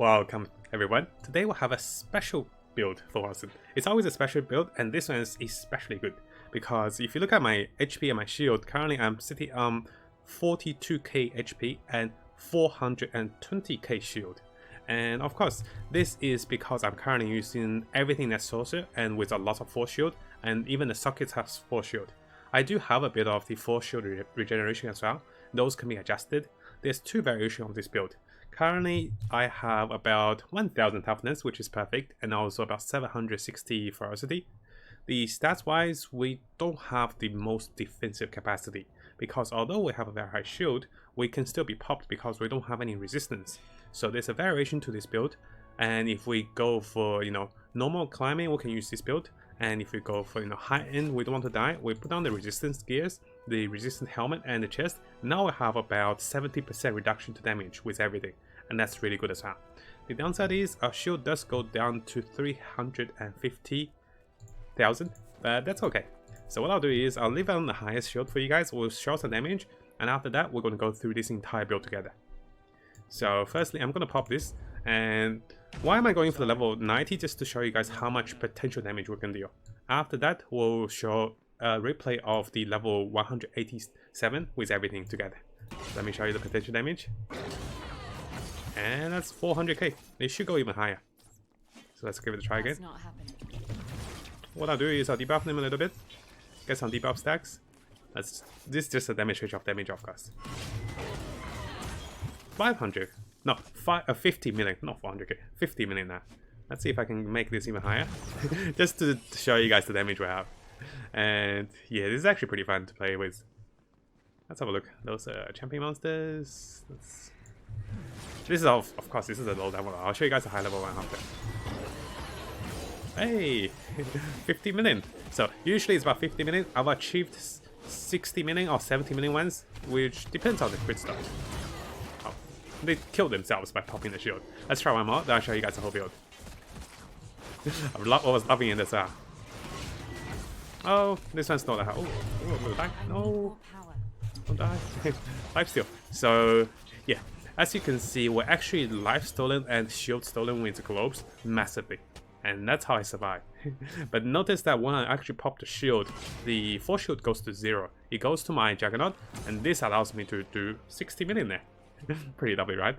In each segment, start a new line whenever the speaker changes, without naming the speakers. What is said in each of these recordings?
Welcome everyone. Today we'll have a special build for Wolcen. It's always a special build, and this one is especially good because if you look at my HP and my shield, currently I'm sitting on 42k HP and 420k shield. And of course, this is because I'm currently using everything that's sorcerer and with a lot of force shield, and even the sockets have force shield. I do have a bit of the force shield regeneration as well. Those can be adjusted. There's two variations of this build. Currently, I have about 1000 toughness, which is perfect, and also about 760 ferocity. The stats wise, we don't have the most defensive capacity, because although we have a very high shield, we can still be popped because we don't have any resistance. So there's a variation to this build, and if we go for, normal climbing, we can use this build. And if we go for, high end, we don't want to die, we put on the resistance gears, the resistant helmet and the chest. Now we have about 70% reduction to damage with everything, and that's really good as well. The downside is our shield does go down to 350,000, but that's okay. So what I'll do is I'll leave it on the highest shield for you guys. We'll show some damage, and after that we're going to go through this entire build together. So firstly, I'm going to pop this, and why am I going for the level 90? Just to show you guys how much potential damage we can deal. After that, we'll show a replay of the level 187 with everything together. Let me show you the potential damage. And that's 400k. It should go even higher. So let's give it a try again. What I'll do is I'll debuff them a little bit. Get some debuff stacks. This is just a demonstration of damage, of course. 500. No, 50 million, not 400k, 50 million now. Let's see if I can make this even higher, just to show you guys the damage we have. And yeah, this is actually pretty fun to play with. Let's have a look. Those champion monsters. This is of course, this is a low level. I'll show you guys a high level one after. Hey, 50 million. So usually it's about 50 million. I've achieved 60 million or 70 million ones, which depends on the crit stuff. They killed themselves by popping the shield. Let's try one more, then I'll show you guys the whole build. I was loving it as well. Oh, this one's not that hard. Oh, we'll die. No. Don't die. Life steal. So, yeah. As you can see, we're actually life stolen and shield stolen with the globes massively. And that's how I survive. But notice that when I actually pop the shield, the force shield goes to 0. It goes to my Juggernaut, and this allows me to do 60 million there. Pretty lovely, right?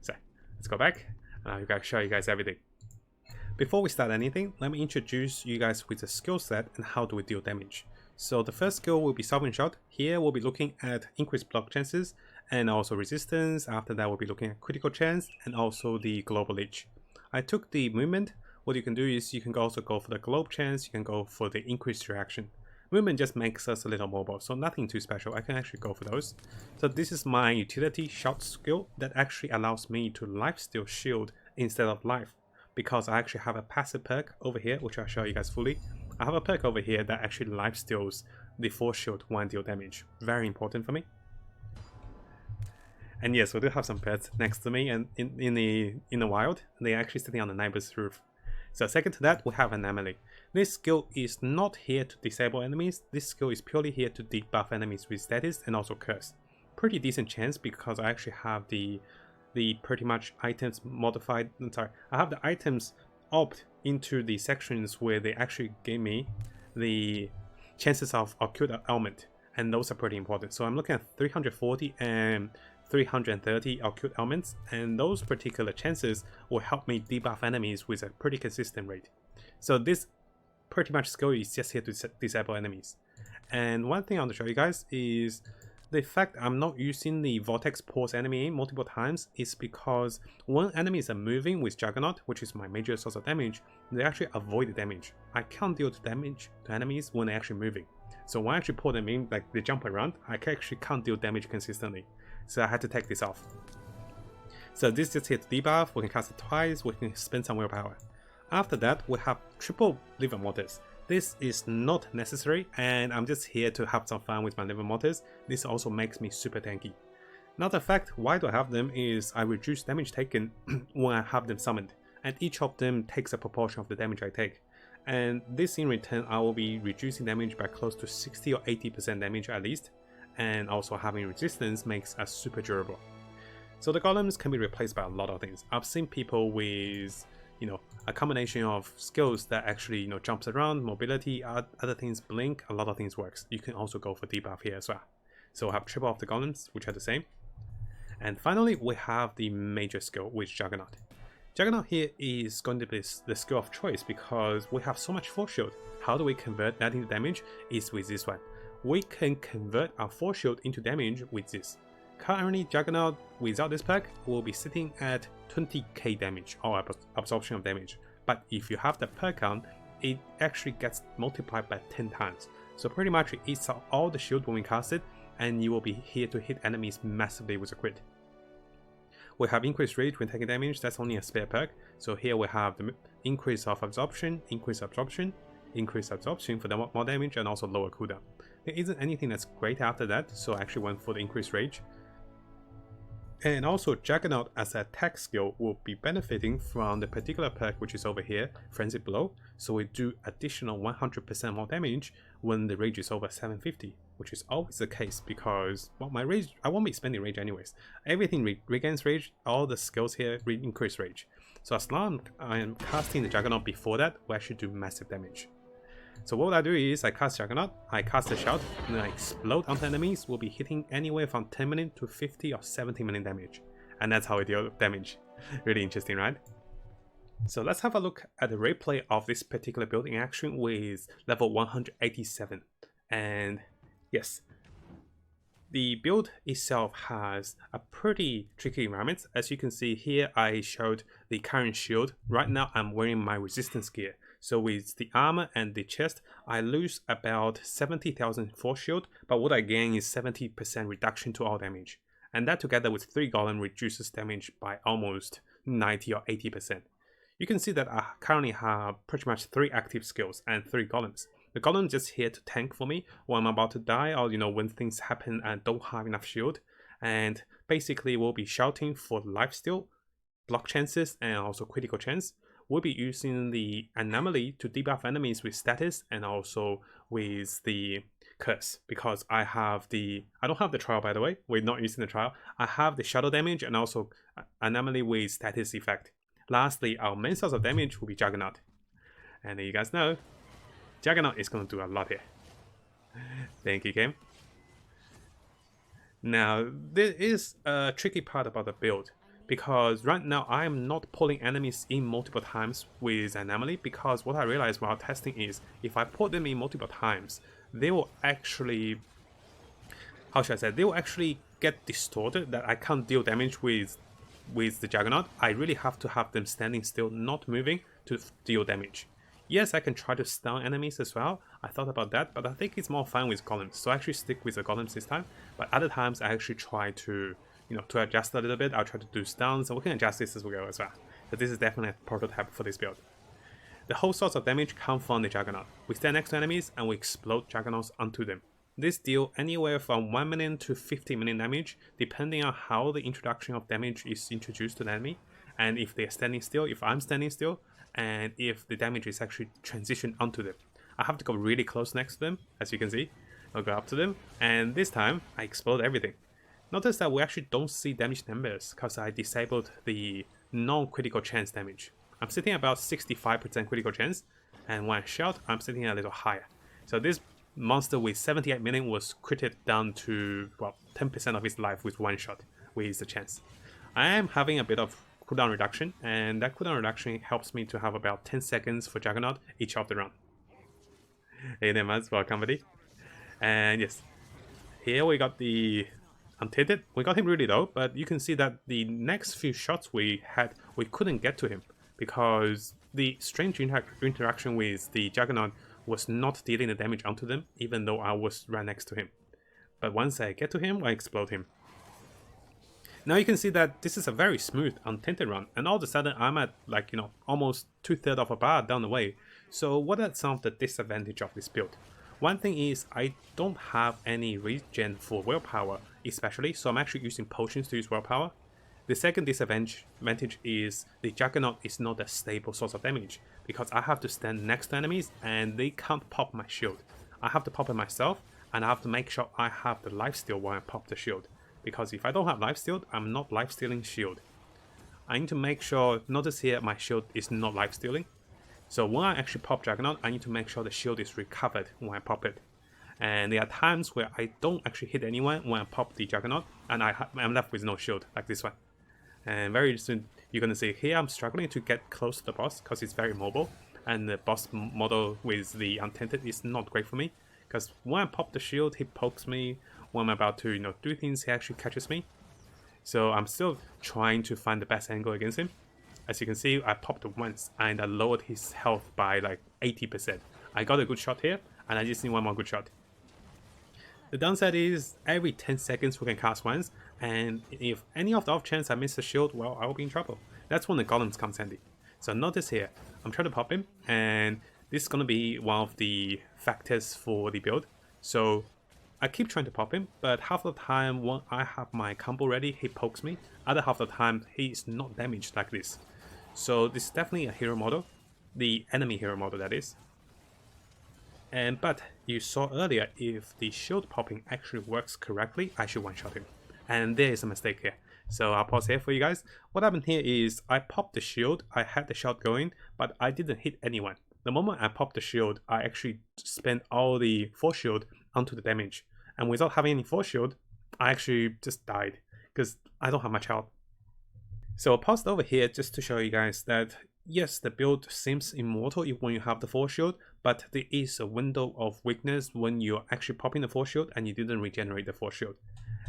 So let's go back and I'll show you guys everything. Before we start anything, let me introduce you guys with the skill set and how do we deal damage. So the first skill will be Sovereign Shot. Here we'll be looking at increased block chances and also resistance. After that we'll be looking at critical chance and also the global leech. I took the movement. What you can do is you can also go for the globe chance, you can go for the increased reaction. Movement just makes us a little mobile, so nothing too special. I can actually go for those. So this is my utility shot skill that actually allows me to lifesteal shield instead of life, because I actually have a passive perk over here, which I'll show you guys fully. I have a perk over here that actually lifesteals the force shield when deal damage. Very important for me. And yes, we do have some pets next to me, and in the wild, they're actually sitting on the neighbor's roof. So second to that, we have Anomaly. This skill is not here to disable enemies. This skill is purely here to debuff enemies with status and also curse. Pretty decent chance because I actually have the pretty much items modified. I have the items opt into the sections where they actually gave me the chances of occult element, and those are pretty important. So I'm looking at 340 and 330 occult elements, and those particular chances will help me debuff enemies with a pretty consistent rate. So this pretty much skill is just here to disable enemies. And one thing I want to show you guys is the fact I'm not using the vortex pulse enemy multiple times is because when enemies are moving with Juggernaut, which is my major source of damage, they actually avoid the damage. I can't deal damage to enemies when they're actually moving. So when I actually pull them in, like they jump around, I actually can't deal damage consistently. So I had to take this off. So this just hits debuff, we can cast it twice, we can spend some willpower. After that, we have triple Living Mortars. This is not necessary, and I'm just here to have some fun with my Living Mortars. This also makes me super tanky. Another fact why do I have them is I reduce damage taken when I have them summoned, and each of them takes a proportion of the damage I take. And this in return, I will be reducing damage by close to 60 or 80% damage at least, and also having resistance makes us super durable. So the golems can be replaced by a lot of things. I've seen people with, a combination of skills that actually, jumps around, mobility, other things blink, a lot of things works. You can also go for debuff here as well. So I have triple of the golems, which are the same. And finally, we have the major skill with Juggernaut. Juggernaut here is going to be the skill of choice because we have so much force shield. How do we convert that into damage? Is with this one. We can convert our force shield into damage with this. Currently, Juggernaut without this perk will be sitting at 20k damage or absorption of damage. But if you have the perk on, it actually gets multiplied by 10 times. So pretty much it eats out all the shield when we cast it, and you will be here to hit enemies massively with a crit. We have increased rage when taking damage, that's only a spare perk. So here we have the increase of absorption, increase absorption for the more damage, and also lower cooldown. There isn't anything that's great after that, so I actually went for the increased rage. And also Juggernaut as an attack skill will be benefiting from the particular perk which is over here, Frenzied Blow. So we do additional 100% more damage when the rage is over 750, which is always the case because, well, my rage, I won't be spending rage anyways. Everything regains rage, all the skills here increase rage. So as long as I am casting the Juggernaut before that, we actually do massive damage. So what I do is I cast Juggernaut, I cast the shout, and then I explode onto enemies. Will be hitting anywhere from 10 million to 50 or 70 million damage. And that's how I deal damage. Really interesting, right? So let's have a look at the replay of this particular build in action with level 187. And yes, the build itself has a pretty tricky environment. As you can see here, I showed the current shield. Right now I'm wearing my resistance gear. So with the armor and the chest, I lose about 70,000 force shield, but what I gain is 70% reduction to all damage. And that together with 3 golem reduces damage by almost 90 or 80%. You can see that I currently have pretty much 3 active skills and 3 golems. The golem is just here to tank for me when I'm about to die, or when things happen and don't have enough shield. And basically we'll be shouting for lifesteal, block chances, and also critical chance. We'll be using the anomaly to debuff enemies with status and also with the curse, because I don't have the trial, by the way. We're not using the trial. I have the shadow damage and also anomaly with status effect. Lastly, our main source of damage will be Juggernaut. And you guys know, Juggernaut is going to do a lot here. Thank you, game. Now, there is a tricky part about the build, because right now I am not pulling enemies in multiple times with anomaly, because what I realized while testing is if I pull them in multiple times, they will actually, how should I say, they will actually get distorted, that I can't deal damage with the Juggernaut. I really have to have them standing still, not moving, to deal damage. Yes, I can try to stun enemies as well. I thought about that, but I think it's more fun with golems, so I actually stick with the golems this time. But other times I actually try to to adjust a little bit. I'll try to do stuns, and we can adjust this as we go as well. So this is definitely a prototype for this build. The whole source of damage comes from the Juggernaut. We stand next to enemies and we explode Juggernauts onto them. This deals anywhere from 1 million to 50 million damage, depending on how the introduction of damage is introduced to the enemy, and if they're standing still, if I'm standing still, and if the damage is actually transitioned onto them. I have to go really close next to them, as you can see. I'll go up to them, and this time I explode everything. Notice that we actually don't see damage numbers because I disabled the non-critical chance damage. I'm sitting at about 65% critical chance, and when I shout, I'm sitting a little higher. So this monster with 78 million was critted down to, well, 10% of his life with one shot with the chance. I am having a bit of cooldown reduction, and that cooldown reduction helps me to have about 10 seconds for Juggernaut each of the round. Hey there, Maz, welcome buddy. And yes, here we got the Untainted. We got him really low, but you can see that the next few shots we had, we couldn't get to him because the strange interaction with the Juggernaut was not dealing the damage onto them, even though I was right next to him. But once I get to him, I explode him. Now you can see that this is a very smooth Untainted run, and all of a sudden I'm at, like, almost 2/3 of a bar down the way. So what are some of the disadvantages of this build? One thing is I don't have any regen for willpower, especially, so I'm actually using potions to use willpower. The second disadvantage is the Juggernaut is not a stable source of damage, because I have to stand next to enemies and they can't pop my shield. I have to pop it myself, and I have to make sure I have the lifesteal while I pop the shield. because if I don't have lifesteal, I'm not lifestealing shield. I need to make sure, notice here my shield is not lifestealing. So when I actually pop Juggernaut, I need to make sure the shield is recovered when I pop it. And there are times where I don't actually hit anyone when I pop the Juggernaut, and I'm left with no shield, like this one. And very soon, you're going to see here I'm struggling to get close to the boss because it's very mobile. And the boss model with the Untainted is not great for me. Because when I pop the shield, he pokes me. When I'm about to do things, he actually catches me. So I'm still trying to find the best angle against him. As you can see, I popped once and I lowered his health by like 80%. I got a good shot here, and I just need one more good shot. The downside is every 10 seconds we can cast once, and if any of the off chance I miss the shield, well, I'll be in trouble. That's when the golems comes handy. So notice here, I'm trying to pop him, and this is going to be one of the factors for the build. So I keep trying to pop him, but half the time when I have my combo ready, he pokes me. Other half the time, he's not damaged like this. So this is definitely a hero model, the enemy hero model that is. But you saw earlier, if the shield popping actually works correctly, I should one-shot him. And there is a mistake here. So I'll pause here for you guys. What happened here is I popped the shield, I had the shot going, but I didn't hit anyone. The moment I popped the shield, I actually spent all the force shield onto the damage. And without having any force shield, I actually just died because I don't have much health. So I'll pause over here just to show you guys that yes, the build seems immortal when you have the force shield, but there is a window of weakness when you're actually popping the force shield and you didn't regenerate the force shield.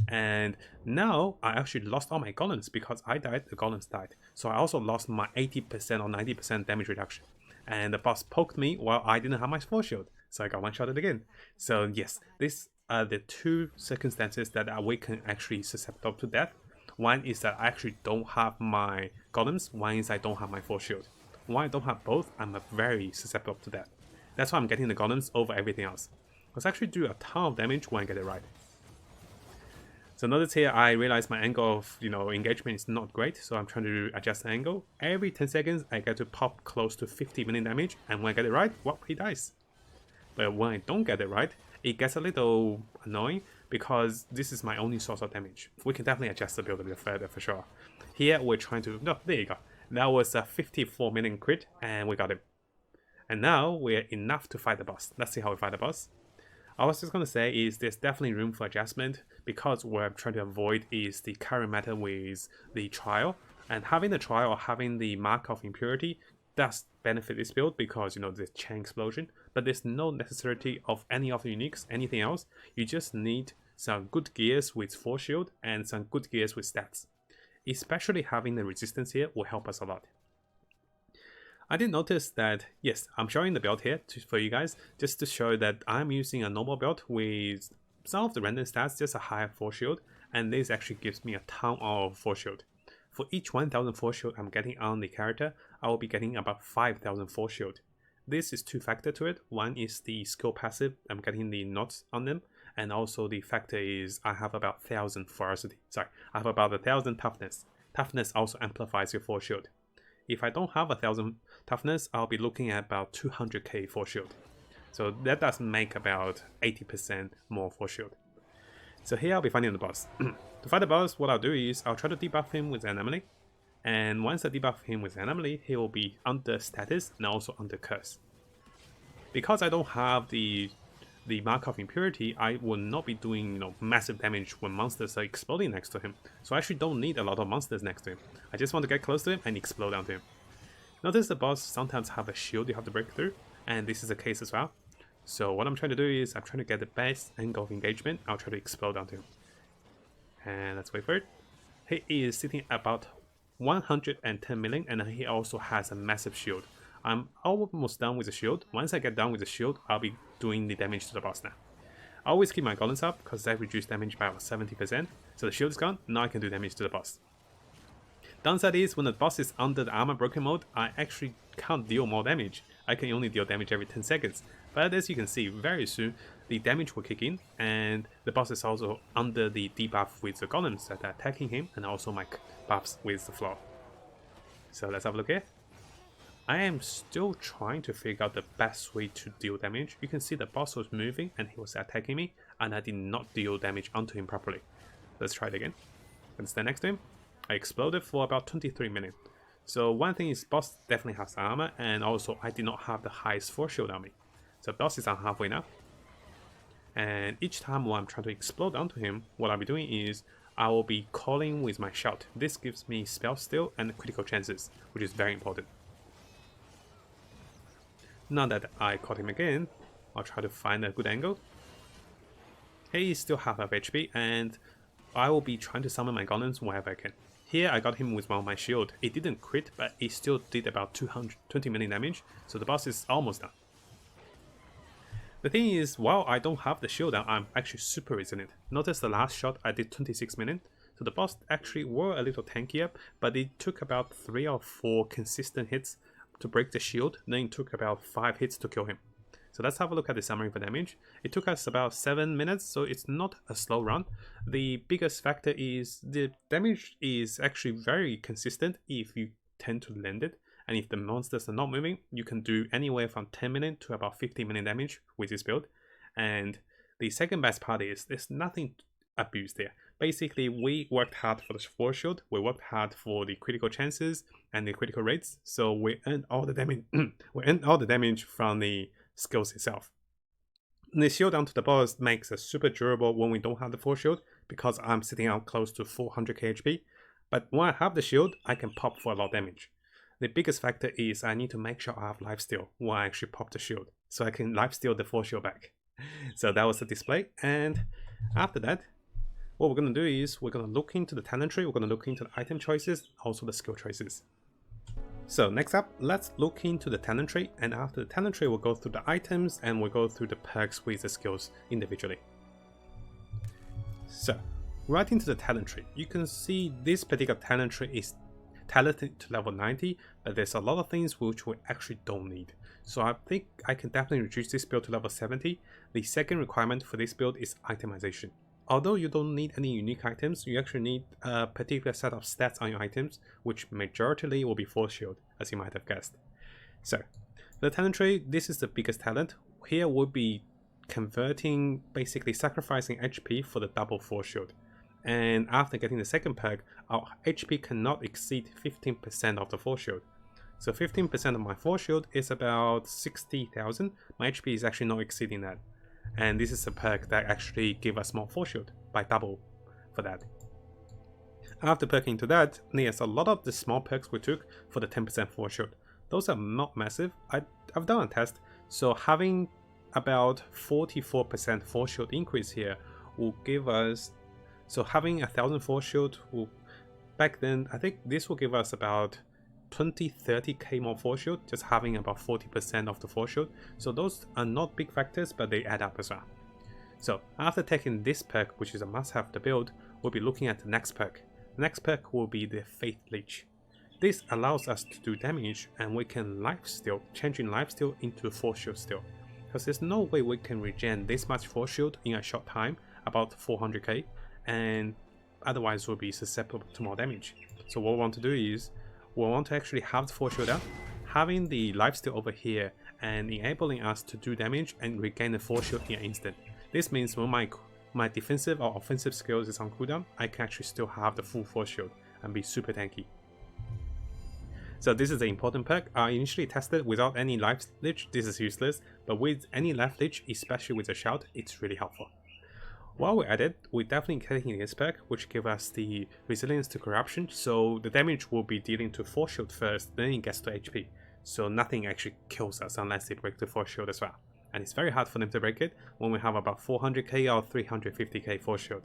And now I actually lost all my golems because I died, the golems died. So I also lost my 80% or 90% damage reduction. And the boss poked me while I didn't have my force shield. So I got one-shotted again. So yes, these are the two circumstances that awaken actually susceptible to death. One is that I actually don't have my golems, one is I don't have my force shield. When I don't have both, I'm very susceptible to death. That's why I'm getting the golems over everything else. Because I actually do a ton of damage when I get it right. So notice here, I realize my angle of engagement is not great, so I'm trying to adjust the angle. Every 10 seconds, I get to pop close to 50 million damage, and when I get it right, well, he dies. But when I don't get it right, it gets a little annoying because this is my only source of damage. We can definitely adjust the build a bit further for sure. Here we're trying to, no, there you go. That was a 54 million crit and we got him. And now we're enough to fight the boss. Let's see how we fight the boss. I was just going to say is there's definitely room for adjustment because what I'm trying to avoid is the current meta with the trial. And having the trial or having the mark of impurity does benefit this build because the chain explosion, but there's no necessity of any of the uniques, anything else. You just need some good gears with force shield and some good gears with stats. Especially having the resistance here will help us a lot. I did notice that, yes, I'm showing the build here for you guys just to show that I'm using a normal build with some of the random stats, just a higher force shield, and this actually gives me a ton of force shield. For each 1000 force shield I'm getting on the character, I will be getting about 5000 force shield. This is two factors to it. One is the skill passive, I'm getting the knots on them, and also the factor is I have about 1000 ferocity. Sorry, I have about 1000 toughness. Toughness also amplifies your force shield. If I don't have 1000 toughness, I'll be looking at about 200k force shield. So that does make about 80% more force shield. So here I'll be fighting the boss. To fight the boss, what I'll do is I'll try to debuff him with Anomaly. And once I debuff him with Anomaly, he will be under status and also under curse. Because I don't have the mark of impurity, I will not be doing massive damage when monsters are exploding next to him. So I actually don't need a lot of monsters next to him. I just want to get close to him and explode onto him. Notice the boss sometimes have a shield you have to break through, and this is the case as well. So what I'm trying to do is I'm trying to get the best angle of engagement. I'll try to explode onto him. And let's wait for it. He is sitting about 110 million and he also has a massive shield. I'm almost done with the shield. Once I get done with the shield, I'll be doing the damage to the boss now. I always keep my golems up because they reduce damage by about 70%. So the shield is gone, now I can do damage to the boss. Downside is when the boss is under the armor broken mode, I actually can't deal more damage. I can only deal damage every 10 seconds. But as you can see, very soon the damage will kick in, and the boss is also under the debuff with the golems that are attacking him, and also my buffs with the floor. So let's have a look here. I am still trying to figure out the best way to deal damage. You can see the boss was moving and he was attacking me, and I did not deal damage onto him properly. Let's try it again. And stand next to him. I exploded for about 23 minutes. So one thing is boss definitely has armor, and also I did not have the highest force shield on me. So boss is on halfway now. And each time when I'm trying to explode onto him, what I'll be doing is I will be calling with my shout. This gives me spell steal and critical chances, which is very important. Now that I caught him again, I'll try to find a good angle. He still half of HP, and I will be trying to summon my golems wherever I can. Here I got him with one of my shield. It didn't crit, but it still did about 220 million damage, so the boss is almost done. The thing is, while I don't have the shield down, I'm actually super resilient. Notice the last shot I did 26 million, so the boss actually were a little tankier, but it took about 3 or 4 consistent hits to break the shield, then it took about 5 hits to kill him. So let's have a look at the summary for damage. It took us about 7 minutes, so it's not a slow run. The biggest factor is the damage is actually very consistent if you tend to land it. And if the monsters are not moving, you can do anywhere from 10 million to about 50 million damage with this build. And the second best part is there's nothing abused there. Basically, we worked hard for the force shield, we worked hard for the critical chances and the critical rates, so we earned all the damage. We earned all the damage from the skills itself. The shield onto the boss makes us super durable when we don't have the force shield, because I'm sitting out close to 400k HP. But when I have the shield, I can pop for a lot of damage. The biggest factor is I need to make sure I have lifesteal when I actually pop the shield, so I can lifesteal the force shield back. So that was the display, and after that, what we're going to do is we're going to look into the talent tree, we're going to look into the item choices, also the skill choices. So next up, let's look into the talent tree, and after the talent tree we'll go through the items and we'll go through the perks with the skills individually. So right into the talent tree, you can see this particular talent tree is talented to level 90, but there's a lot of things which we actually don't need. So I think I can definitely reduce this build to level 70. The second requirement for this build is itemization. Although you don't need any unique items, you actually need a particular set of stats on your items, which majority will be force shield, as you might have guessed. So, the talent tree, this is the biggest talent. Here we'll be converting, basically sacrificing HP for the double force shield. And after getting the second perk, our HP cannot exceed 15% of the force shield. So 15% of my force shield is about 60,000. My HP is actually not exceeding that. And this is a perk that actually gives us more force shield by double for that. After perking to that, there's a lot of the small perks we took for the 10% force shield. Those are not massive. I've done a test, so having about 44% force shield increase here will give us, so having 1000 force shield will, back then I think this will give us about 20-30k more force shield, just having about 40% of the force shield. So those are not big factors, but they add up as well. So after taking this perk, which is a must-have to build, we'll be looking at the next perk. The next perk will be the Faith Leech. This allows us to do damage, and we can lifesteal, changing lifesteal into force shield steal. Because there's no way we can regen this much force shield in a short time, about 400k, and otherwise we'll be susceptible to more damage. So what we want to do is we want to actually have the force shield up, having the lifesteal over here and enabling us to do damage and regain the force shield in an instant. This means when my defensive or offensive skills is on cooldown, I can actually still have the full force shield and be super tanky. So this is the important perk. I initially tested without any life leech, this is useless, but with any life leech, especially with a shout, it's really helpful. While we're at it, we're definitely getting this perk, which gives us the resilience to corruption, so the damage will be dealing to force shield first, then it gets to HP. So nothing actually kills us unless they break the force shield as well. And it's very hard for them to break it when we have about 400k or 350k force shield.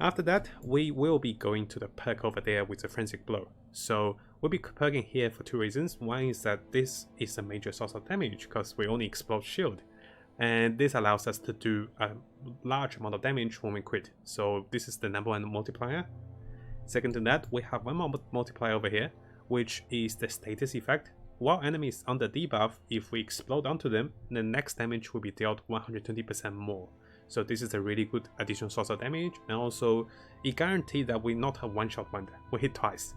After that, we will be going to the perk over there with the Forensic Blow. So we'll be perking here for two reasons. One is that this is a major source of damage because we only explode shield. And this allows us to do a large amount of damage when we crit. So this is the #1 multiplier. Second to that, we have one more multiplier over here, which is the status effect. While enemies under debuff, if we explode onto them, the next damage will be dealt 120% more. So this is a really good additional source of damage, and also it guarantees that we not have one-shot wonder, we hit twice.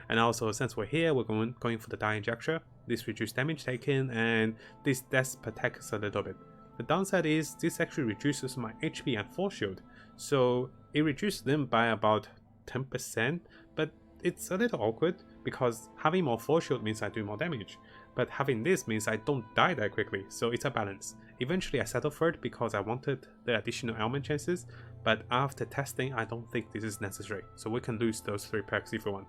And also, since we're here, we're going for the Die Injector. This reduces damage taken, and this does protect us a little bit. The downside is this actually reduces my HP and force shield. So It reduced them by about 10%, but it's a little awkward because having more force shield means I do more damage, but having this means I don't die that quickly, so it's a balance. Eventually I settled for it because I wanted the additional ailment chances, but after testing I don't think this is necessary, so we can lose those 3 perks if we want.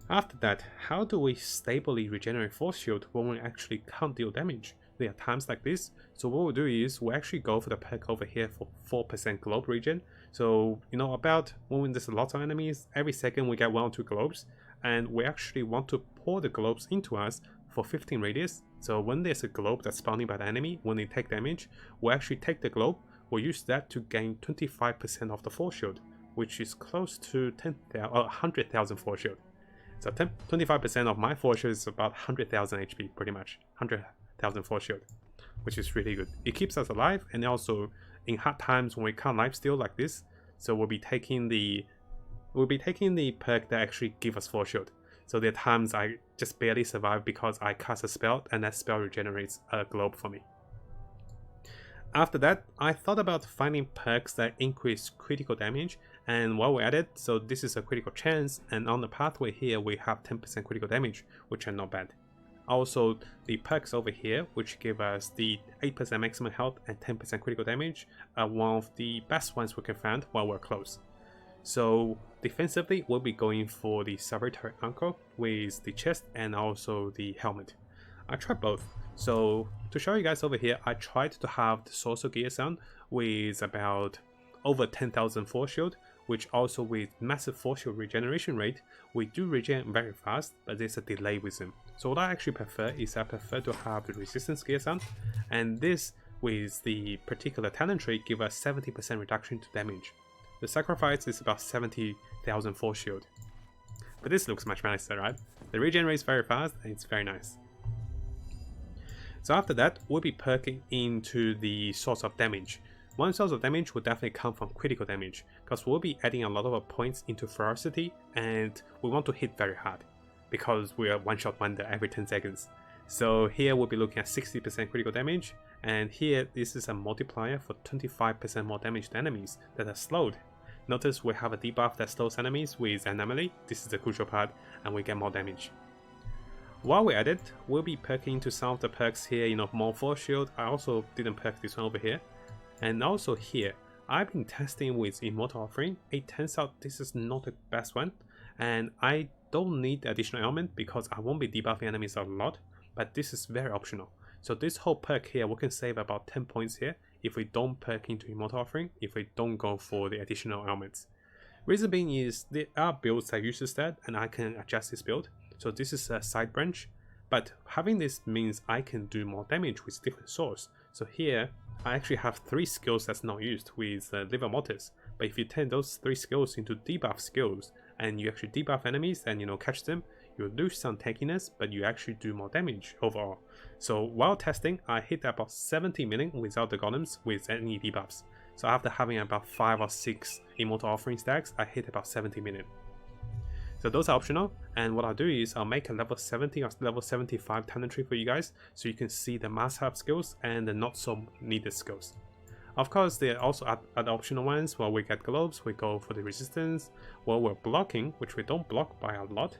After that, how do we stably regenerate force shield when we actually can't deal damage? There are times like this, so what we'll do is we'll actually go for the perk over here for 4% globe regen. So, you know, about when there's a lot of enemies, every second we get 1 or 2 globes, and we actually want to pour the globes into us for 15 radius. So when there's a globe that's spawning by the enemy, when they take damage, we'll actually take the globe, we'll use that to gain 25% of the force shield, which is close to 100,000 force shield. So 25% of my force shield is about 100,000 HP, pretty much 100,000 force shield, which is really good. It keeps us alive, and also in hard times when we can't lifesteal like this, so we'll be taking the perk that actually give us force shield. So there are times I just barely survive because I cast a spell and that spell regenerates a globe for me. After that, I thought about finding perks that increase critical damage, and while we're at it, so this is a critical chance, and on the pathway here we have 10% critical damage, which are not bad. Also, the perks over here, which give us the 8% maximum health and 10% critical damage, are one of the best ones we can find while we're close. So defensively, we'll be going for the Salvatore ankle with the chest and also the helmet. I tried both. So to show you guys over here, I tried to have the Sorcerer gear sound with about over 10,000 force shield, which also with massive force shield regeneration rate, we do regen very fast, but there's a delay with them. So what I actually prefer is I prefer to have the resistance gear sound, and this with the particular talent tree give us 70% reduction to damage. The sacrifice is about 70,000 force shield. But this looks much nicer, right? The regen rate is very fast and it's very nice. So after that, we'll be perking into the source of damage. One source of damage will definitely come from critical damage, because we'll be adding a lot of points into ferocity, and we want to hit very hard, because we are one-shot wonder every 10 seconds. So here we'll be looking at 60% critical damage, and here this is a multiplier for 25% more damage to enemies that are slowed. Notice we have a debuff that slows enemies with Anomaly. This is the crucial part, and we get more damage. While we're at it, we'll be perking into some of the perks here, you know, more force shield. I also didn't perk this one over here. And also here, I've been testing with Immortal Offering. It turns out this is not the best one, and I don't need additional element because I won't be debuffing enemies a lot, but this is very optional. So this whole perk here, we can save about 10 points here if we don't perk into Immortal Offering, if we don't go for the additional elements. Reason being is there are builds that uses that, and I can adjust this build. So this is a side branch, but having this means I can do more damage with different swords. So here, I actually have 3 skills that's not used with Liver Mortis, but if you turn those 3 skills into debuff skills, and you actually debuff enemies and, you know, catch them, you lose some tankiness, but you actually do more damage overall. So while testing, I hit about 70 million without the golems with any debuffs. So after having about 5 or 6 Immortal Offering stacks, I hit about 70 million. So those are optional, and what I'll do is I'll make a level 70 or level 75 talent tree for you guys, so you can see the must-have skills and the not so needed skills. Of course, there are also other optional ones. While we get globes, we go for the resistance. While we're blocking, which we don't block by a lot,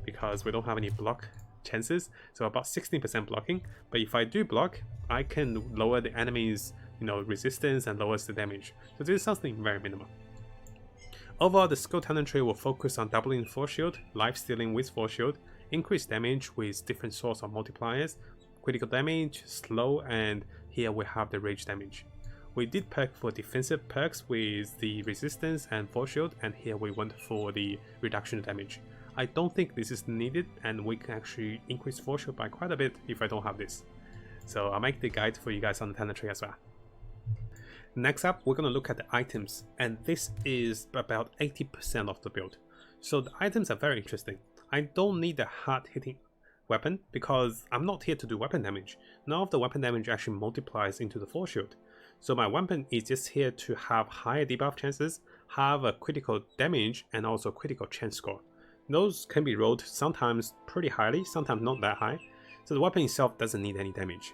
because we don't have any block chances, so about 16% blocking. But if I do block, I can lower the enemy's, you know, resistance and lowers the damage. So this is something very minimal. Overall, the skill talent tree will focus on doubling force shield, life stealing with force shield, increased damage with different sorts of multipliers, critical damage, slow, and here we have the rage damage. We did perk for defensive perks with the resistance and force shield, and here we went for the reduction of damage. I don't think this is needed, and we can actually increase force shield by quite a bit if I don't have this. So I'll make the guide for you guys on the talent tree as well. Next up, we're going to look at the items, and this is about 80% of the build. So the items are very interesting. I don't need a hard hitting weapon because I'm not here to do weapon damage. None of the weapon damage actually multiplies into the force shield. So my weapon is just here to have higher debuff chances, have a critical damage, and also critical chance score. Those can be rolled sometimes pretty highly, sometimes not that high. So the weapon itself doesn't need any damage.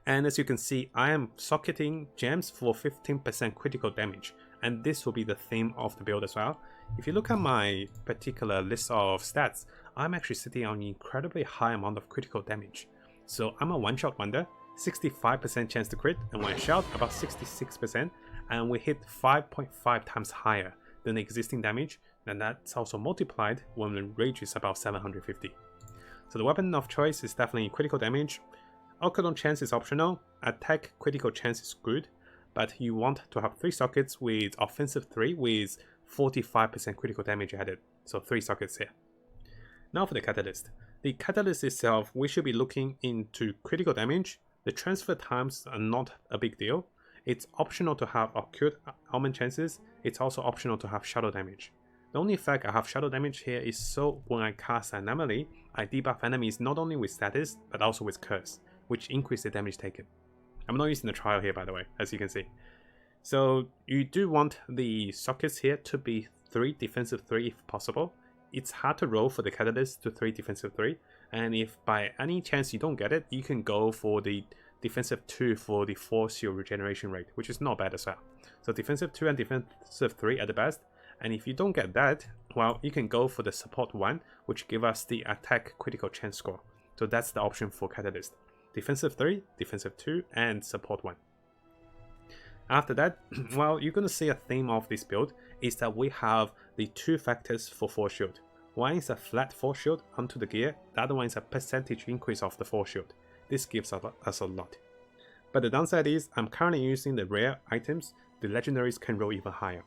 And as you can see, I am socketing gems for 15% critical damage, and this will be the theme of the build as well. If you look at my particular list of stats, I'm actually sitting on an incredibly high amount of critical damage. So I'm a one-shot wonder, 65% chance to crit, and one shot about 66%, and we hit 5.5 times higher than the existing damage, and that's also multiplied when the rage is about 750. So the weapon of choice is definitely critical damage. Octodon chance is optional, attack critical chance is good, but you want to have 3 sockets with offensive 3 with 45% critical damage added, so 3 sockets here. Now for the catalyst. The catalyst itself, we should be looking into critical damage. The transfer times are not a big deal. It's optional to have occult ailment chances. It's also optional to have shadow damage. The only fact I have shadow damage here is so when I cast Anomaly, I debuff enemies not only with status, but also with curse, which increase the damage taken. I'm not using the trial here, by the way, as you can see. So you do want the sockets here to be 3 defensive 3 if possible. It's hard to roll for the catalyst to 3 defensive 3, and if by any chance you don't get it, you can go for the defensive 2 for the force shield regeneration rate, which is not bad as well. So defensive 2 and defensive 3 at the best, and if you don't get that, well, you can go for the support 1, which give us the attack critical chance score. So that's the option for catalyst. Defensive 3, defensive 2, and support 1. After that, well, you're going to see a theme of this build is that we have the 2 factors for force shield. One is a flat force shield onto the gear, the other one is a percentage increase of the force shield. This gives us a lot. But the downside is I'm currently using the rare items, the legendaries can roll even higher.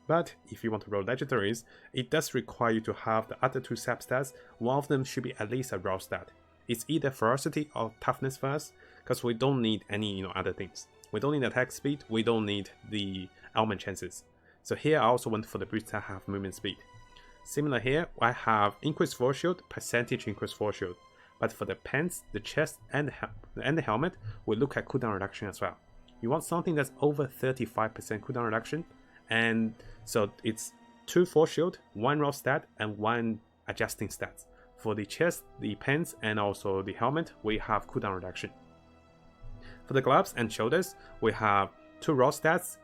But if you want to roll legendaries, it does require you to have the other 2 sap stats. One of them should be at least a raw stat. It's either ferocity or toughness for us, because we don't need any other things. We don't need attack speed, we don't need the ailment chances. So here I also went for the boost that have movement speed. Similar here, I have increased force shield, percentage increased force shield. But for the pants, the chest, and the helmet, we look at cooldown reduction as well. You want something that's over 35% cooldown reduction, and so it's 2 force shield, 1 raw stat, and 1 adjusting stats. For the chest, the pants, and also the helmet, we have cooldown reduction. For the gloves and shoulders, we have 1 raw stats,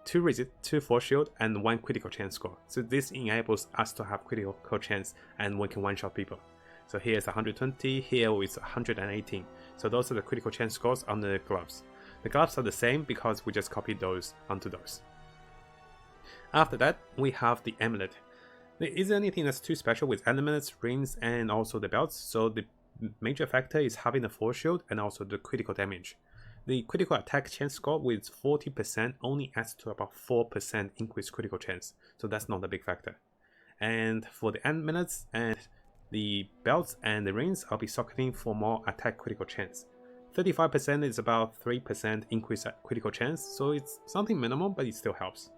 2 force shield, and 1 critical chance score. So this enables us to have critical chance, and we can one-shot people. So here is 120, here is 118. So those are the critical chance scores on the gloves. The gloves are the same because we just copied those onto those. After that, we have the amulet. There isn't anything that's too special with amulets, rings, and also the belts. So the major factor is having the force shield and also the critical damage. The critical attack chance score with 40% only adds to about 4% increased critical chance. So that's not a big factor. And for the amulets and the belts and the rings, I'll be socketing for more attack critical chance. 35% is about 3% increase at critical chance, so it's something minimal, but it still helps.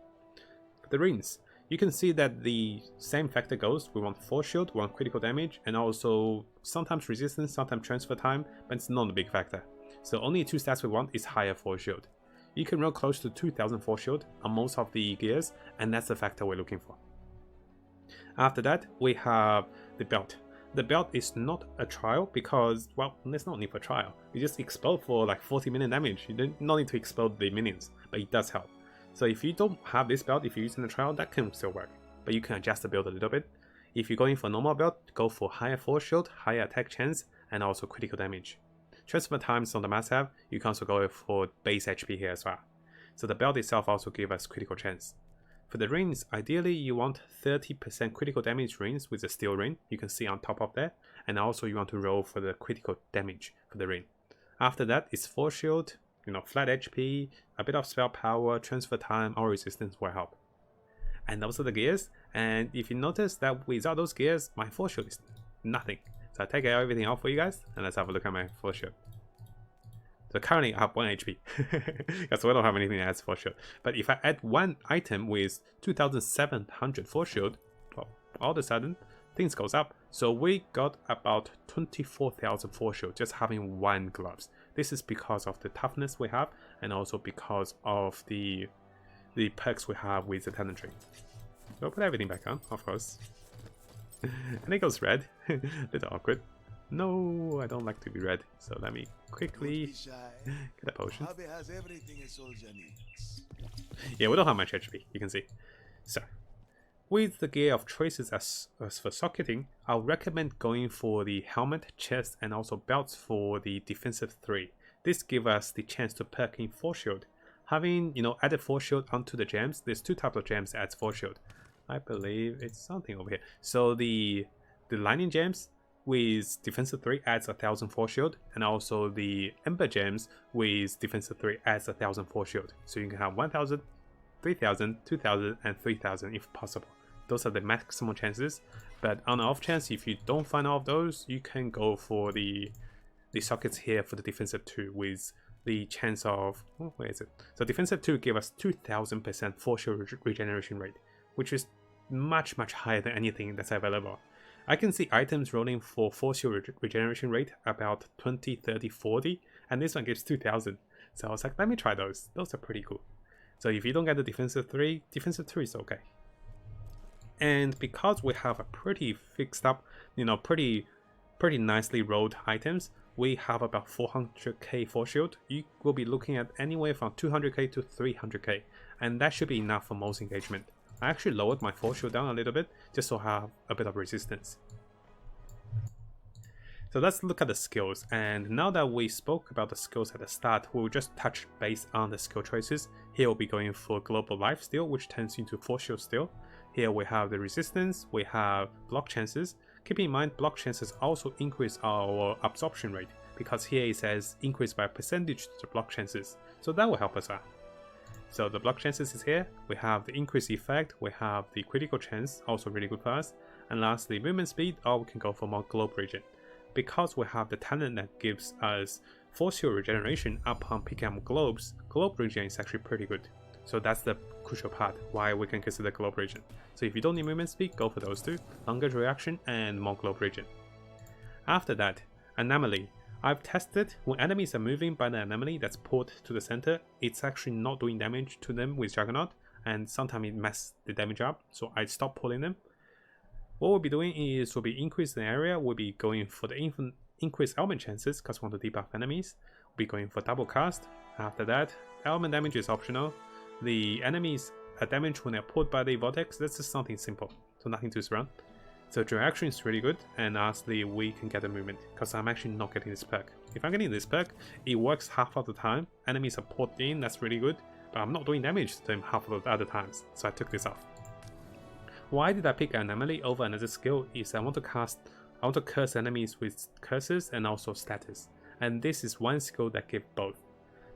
For the rings, you can see that the same factor goes. We want force shield, we want critical damage, and also sometimes resistance, sometimes transfer time, but it's not a big factor. So only 2 stats we want is higher force shield. You can roll close to 2000 force shield on most of the gears, and that's the factor we're looking for. After that, we have the belt. The belt is not a trial because, well, there's no need for trial. You just explode for like 40 million damage. You don't need to explode the minions, but it does help. So if you don't have this belt, if you're using the trial, that can still work. But you can adjust the build a little bit. If you're going for a normal belt, go for higher force shield, higher attack chance, and also critical damage. Transfer times on the must-have, you can also go for base HP here as well. So the belt itself also gives us critical chance. For the rings, ideally you want 30% critical damage rings with a steel ring, you can see on top of that, and also you want to roll for the critical damage for the ring. After that, it's force shield, flat HP, a bit of spell power, transfer time, or resistance will help. And those are the gears, and if you notice that without those gears, my force shield is nothing. So I take everything out for you guys, and let's have a look at my force shield. So currently I have 1 HP, because we don't have anything that adds force shield. But if I add 1 item with 2700 force shield, well, all of a sudden, things goes up. So we got about 24,000 force shield just having 1 gloves. This is because of the toughness we have, and also because of the perks we have with the tenantry. So I'll put everything back on, of course. And it goes red, a little awkward. No, I don't like to be red. So let me quickly get a potion. Yeah, we don't have much HP, you can see. So, with the gear of choices as for socketing, I'll recommend going for the helmet, chest, and also belts for the defensive 3. This gives us the chance to perk in force shield. Having, added force shield onto the gems, there's 2 types of gems that adds force shield. I believe it's something over here. So the lightning gems with defensive 3 adds 1000 force shield, and also the ember gems with defensive 3 adds 1000 force shield. So you can have 1000, 3000, 2000, and 3000 if possible. Those are the maximum chances, but on the off chance if you don't find all of those, you can go for the sockets here for the defensive 2 with the chance of, where is it? So defensive 2 give us 2000% force shield regeneration rate, which is much higher than anything that's available. I can see items rolling for force shield regeneration rate about 20, 30, 40, and this one gives 2000. So I was like, let me try those. Those are pretty cool. So if you don't get the defensive 3, defensive 2 is okay. And because we have a pretty fixed up, pretty nicely rolled items, we have about 400k force shield. You will be looking at anywhere from 200k to 300k, and that should be enough for most engagement. I actually lowered my force shield down a little bit just so I have a bit of resistance. So let's look at the skills, and now that we spoke about the skills at the start, we'll just touch base on the skill choices. Here we'll be going for global life steal, which turns into force shield steal. Here we have the resistance, we have block chances. Keep in mind, block chances also increase our absorption rate, because here it says increase by a percentage to the block chances, so that will help us out. So the block chances is here, we have the increase effect, we have the critical chance, also really good for us, and lastly movement speed, or we can go for more globe region. Because we have the talent that gives us force shield regeneration upon picking up globes, globe region is actually pretty good. So that's the crucial part why we can consider globe region. So if you don't need movement speed, go for those 2, longer reaction and more globe region. After that, anomaly. I've tested when enemies are moving by the anomaly that's pulled to the center, it's actually not doing damage to them with Juggernaut, and sometimes it messes the damage up, so I stopped pulling them. What we'll be doing is we'll be increasing the area, we'll be going for the increased element chances because we want to debuff enemies. We'll be going for double cast. After that, element damage is optional. The enemies are damaged when they're pulled by the vortex. That's just something simple, so nothing too surround. So reaction is really good, and lastly we can get a movement, because I'm actually not getting this perk. If I'm getting this perk, it works half of the time. Enemies are pulled in, that's really good, but I'm not doing damage to them half of the other times, so I took this off. Why did I pick anomaly over another skill is I want to curse enemies with curses and also status, and this is one skill that gives both.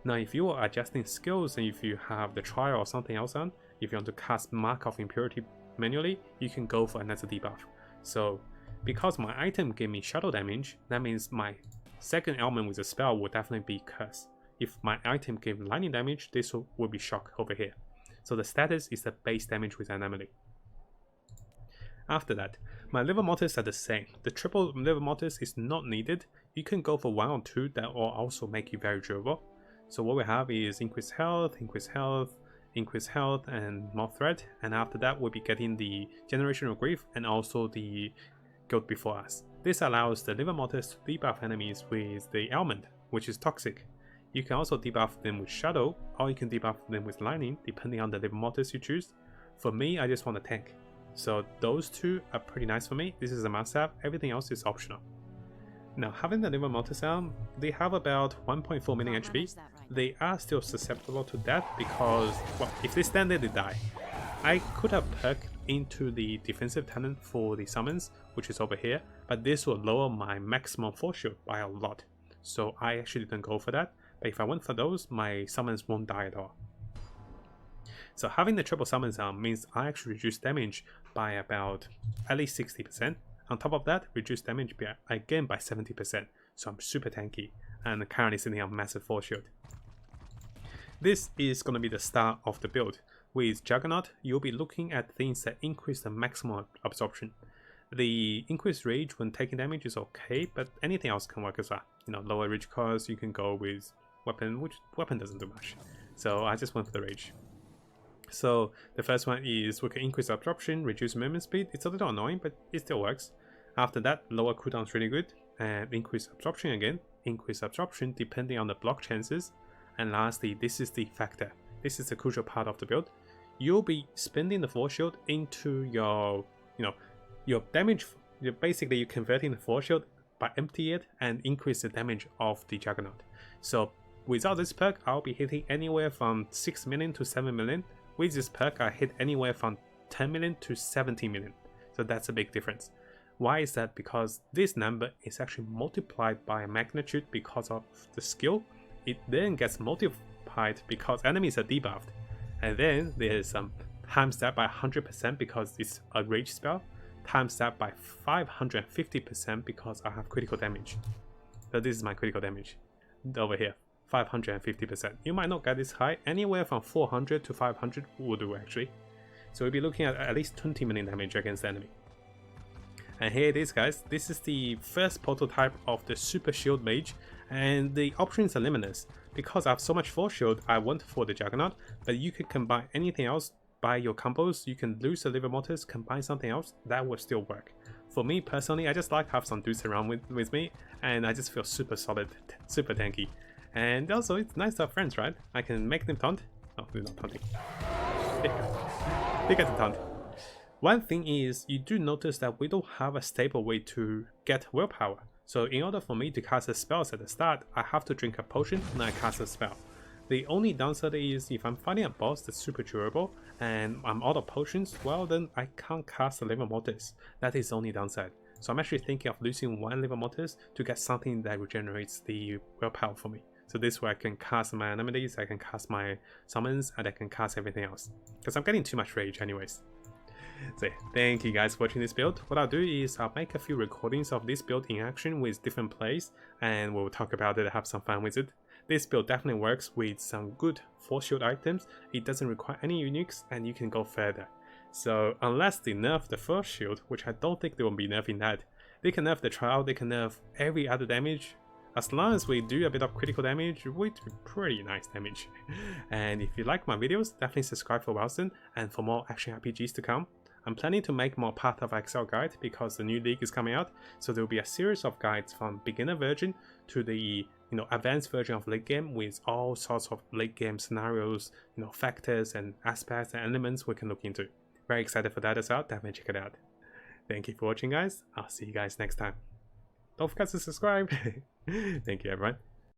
Now if you are adjusting skills and if you have the trial or something else on, if you want to cast Mark of Impurity manually, you can go for another debuff. So because my item gave me shadow damage, that means my second element with the spell will definitely be curse. If my item gave lightning damage, this will be shock over here. So the status is the base damage with anomaly. After that, my liver mortars are the same. The triple liver mortars is not needed. You can go for 1 or 2 that will also make you very durable. So what we have is increased health, and more threat, and after that we'll be getting the generational grief and also the guild before us. This allows the liver mortars to debuff enemies with the ailment, which is toxic. You can also debuff them with shadow, or you can debuff them with lightning, depending on the liver mortars you choose. For me, I just want a tank, so those 2 are pretty nice for me. This is a must-have, everything else is optional. Now, having the liver mortars arm, they have about 1.4 million HP. They are still susceptible to death because, well, if they stand there, they die. I could have perked into the defensive talent for the summons, which is over here, but this will lower my maximum force shield by a lot. So I actually didn't go for that, but if I went for those, my summons won't die at all. So having the triple summons arm means I actually reduce damage by about at least 60%. On top of that, reduce damage again by 70%, so I'm super tanky, and currently sitting on massive force shield. This is going to be the start of the build. With Juggernaut, you'll be looking at things that increase the maximum absorption. The increased rage when taking damage is okay, but anything else can work as well. Lower rage cost, you can go with weapon, which weapon doesn't do much. So I just went for the rage. So the first one is we can increase absorption, reduce movement speed. It's a little annoying, but it still works. After that, lower cooldown is really good. and increase absorption again, increase absorption depending on the block chances, and lastly, this is the factor. This is the crucial part of the build. You'll be spending the force shield into your, your damage. You're converting the force shield by empty it and increase the damage of the Juggernaut. So without this perk, I'll be hitting anywhere from 6 million to 7 million. With this perk, I hit anywhere from 10 million to 70 million. So that's a big difference. Why is that? Because this number is actually multiplied by a magnitude because of the skill. It then gets multiplied because enemies are debuffed. And then there's some times that by 100% because it's a rage spell, times that by 550% because I have critical damage. So this is my critical damage over here, 550%. You might not get this high, anywhere from 400 to 500 will do actually. So we'll be looking at least 20 million damage against the enemy. And here it is, guys. This is the first prototype of the Super Shield Mage, and the options are limitless. Because I have so much force shield, I went for the Juggernaut, but you could combine anything else by your combos. You can lose the liver mortars, combine something else, that will still work. For me personally, I just like to have some dudes around with me, and I just feel super solid, super tanky. And also, it's nice to have friends, right? I can make them taunt. Oh, they're not taunting. They get to taunt. One thing is, you do notice that we don't have a stable way to get willpower. So in order for me to cast a spell at the start, I have to drink a potion and I cast a spell. The only downside is if I'm fighting a boss that's super durable and I'm out of potions, well then I can't cast the liver mortis. That is the only downside. So I'm actually thinking of losing one liver mortis to get something that regenerates the willpower for me. So this way I can cast my enemies, I can cast my summons, and I can cast everything else. Because I'm getting too much rage anyways. So thank you guys for watching this build. What I'll do is I'll make a few recordings of this build in action with different plays, and we'll talk about it and have some fun with it. This build definitely works with some good force shield items. It doesn't require any uniques and you can go further. So unless they nerf the force shield, which I don't think they will be nerfing that, they can nerf the trial, they can nerf every other damage. As long as we do a bit of critical damage, we do pretty nice damage. And if you like my videos, definitely subscribe for Wolcen and for more action RPGs to come. I'm planning to make more Path of Exile guide because the new league is coming out, so there will be a series of guides from beginner version to the advanced version of late game with all sorts of late game scenarios, factors and aspects and elements we can look into. Very excited for that as well. Definitely check it out. Thank you for watching, guys. I'll see you guys next time. Don't forget to subscribe. Thank you, everyone.